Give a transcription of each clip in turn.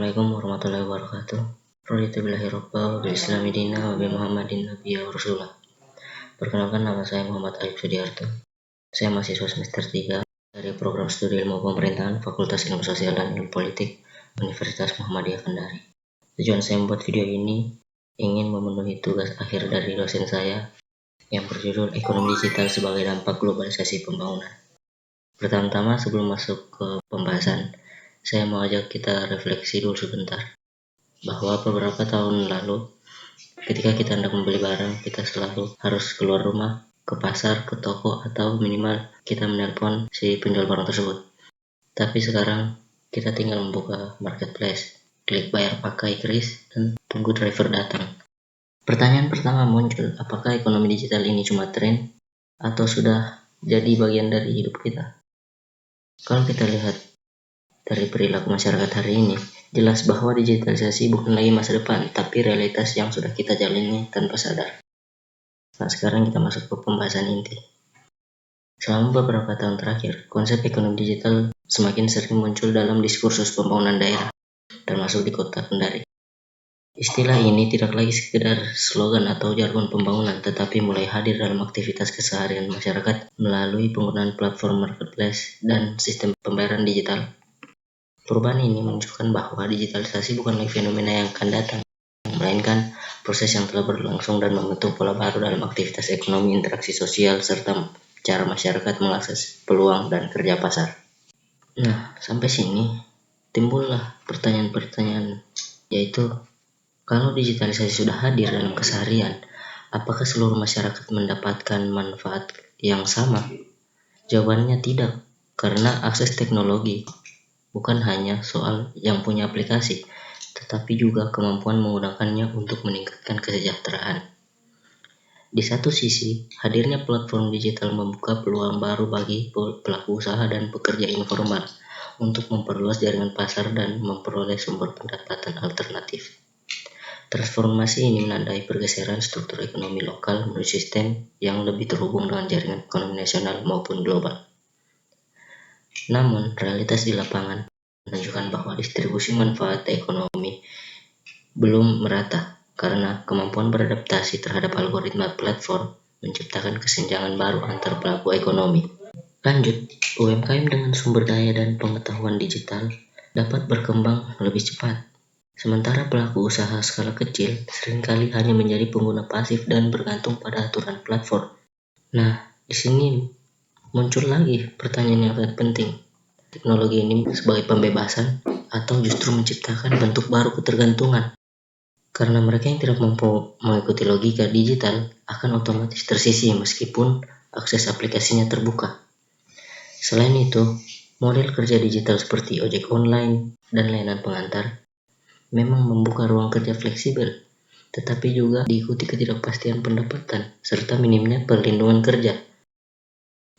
Assalamualaikum warahmatullahi wabarakatuh. Raditu billahi rabba wa bil islami dina wa bi Muhammadin nabiyya wa rasulah. Perkenalkan, nama saya Muhammad Aib Sudiarto. Saya mahasiswa semester 3 dari program studi ilmu pemerintahan Fakultas Ilmu Sosial dan Ilmu Politik Universitas Muhammadiyah Kendari. Tujuan saya membuat video ini ingin memenuhi tugas akhir dari dosen saya yang berjudul Ekonomi Digital sebagai Dampak Globalisasi Pembangunan. Pertama-tama, sebelum masuk ke pembahasan, saya mau ajak kita refleksi dulu sebentar, bahwa beberapa tahun lalu ketika kita hendak membeli barang, kita selalu harus keluar rumah, ke pasar, ke toko, atau minimal kita menelpon si penjual barang tersebut. Tapi sekarang kita tinggal membuka marketplace, klik bayar pakai kris, dan tunggu driver datang. Pertanyaan pertama muncul, apakah ekonomi digital ini cuma tren atau sudah jadi bagian dari hidup kita? Kalau kita lihat dari perilaku masyarakat hari ini, jelas bahwa digitalisasi bukan lagi masa depan, tapi realitas yang sudah kita jalani tanpa sadar. Nah, sekarang kita masuk ke pembahasan inti. Selama beberapa tahun terakhir, konsep ekonomi digital semakin sering muncul dalam diskursus pembangunan daerah, termasuk di kota Kendari. Istilah ini tidak lagi sekedar slogan atau jargon pembangunan, tetapi mulai hadir dalam aktivitas keseharian masyarakat melalui penggunaan platform marketplace dan sistem pembayaran digital. Perubahan ini menunjukkan bahwa digitalisasi bukan lagi fenomena yang akan datang, melainkan proses yang telah berlangsung dan membentuk pola baru dalam aktivitas ekonomi, interaksi sosial, serta cara masyarakat mengakses peluang dan kerja pasar. Nah, sampai sini timbullah pertanyaan-pertanyaan, yaitu kalau digitalisasi sudah hadir dalam keseharian, apakah seluruh masyarakat mendapatkan manfaat yang sama? Jawabannya tidak, karena akses teknologi bukan hanya soal yang punya aplikasi, tetapi juga kemampuan menggunakannya untuk meningkatkan kesejahteraan. Di satu sisi, hadirnya platform digital membuka peluang baru bagi pelaku usaha dan pekerja informal untuk memperluas jaringan pasar dan memperoleh sumber pendapatan alternatif. Transformasi ini menandai pergeseran struktur ekonomi lokal menuju sistem yang lebih terhubung dengan jaringan ekonomi nasional maupun global. Namun, realitas di lapangan menunjukkan bahwa distribusi manfaat ekonomi belum merata karena kemampuan beradaptasi terhadap algoritma platform menciptakan kesenjangan baru antar pelaku ekonomi. Lanjut, UMKM dengan sumber daya dan pengetahuan digital dapat berkembang lebih cepat. Sementara pelaku usaha skala kecil seringkali hanya menjadi pengguna pasif dan bergantung pada aturan platform. Nah, di sini muncul lagi pertanyaan yang sangat penting. Teknologi ini sebagai pembebasan atau justru menciptakan bentuk baru ketergantungan? Karena mereka yang tidak mampu mengikuti logika digital akan otomatis tersisih meskipun akses aplikasinya terbuka. Selain itu, model kerja digital seperti ojek online dan layanan pengantar memang membuka ruang kerja fleksibel, tetapi juga diikuti ketidakpastian pendapatan serta minimnya perlindungan kerja.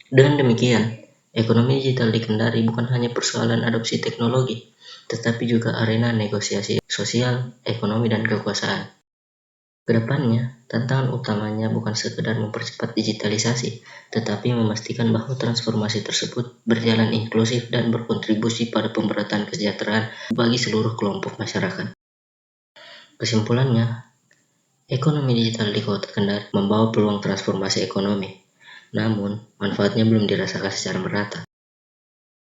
Dengan demikian, ekonomi digital di Kendari bukan hanya persoalan adopsi teknologi, tetapi juga arena negosiasi sosial, ekonomi, dan kekuasaan. Kedepannya, tantangan utamanya bukan sekedar mempercepat digitalisasi, tetapi memastikan bahwa transformasi tersebut berjalan inklusif dan berkontribusi pada pemerataan kesejahteraan bagi seluruh kelompok masyarakat. Kesimpulannya, ekonomi digital di Kota Kendari membawa peluang transformasi ekonomi. Namun, manfaatnya belum dirasakan secara merata.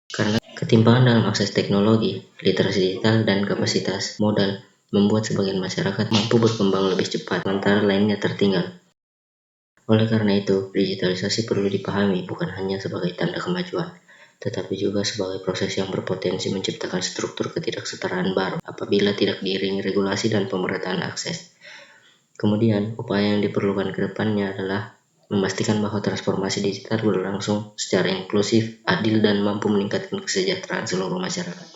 Karena ketimpangan dalam akses teknologi, literasi digital, dan kapasitas modal membuat sebagian masyarakat mampu berkembang lebih cepat, sementara lainnya tertinggal. Oleh karena itu, digitalisasi perlu dipahami bukan hanya sebagai tanda kemajuan, tetapi juga sebagai proses yang berpotensi menciptakan struktur ketidaksetaraan baru apabila tidak diiringi regulasi dan pemerataan akses. Kemudian, upaya yang diperlukan ke depannya adalah memastikan bahwa transformasi digital berlangsung secara inklusif, adil, dan mampu meningkatkan kesejahteraan seluruh masyarakat.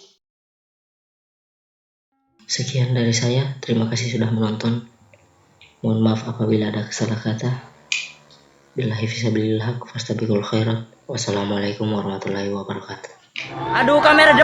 Sekian dari saya, terima kasih sudah menonton. Mohon maaf apabila ada salah kata. Billahi fisabilillah, fastabiqul khairat. Wassalamualaikum warahmatullahi wabarakatuh. Aduh, kamera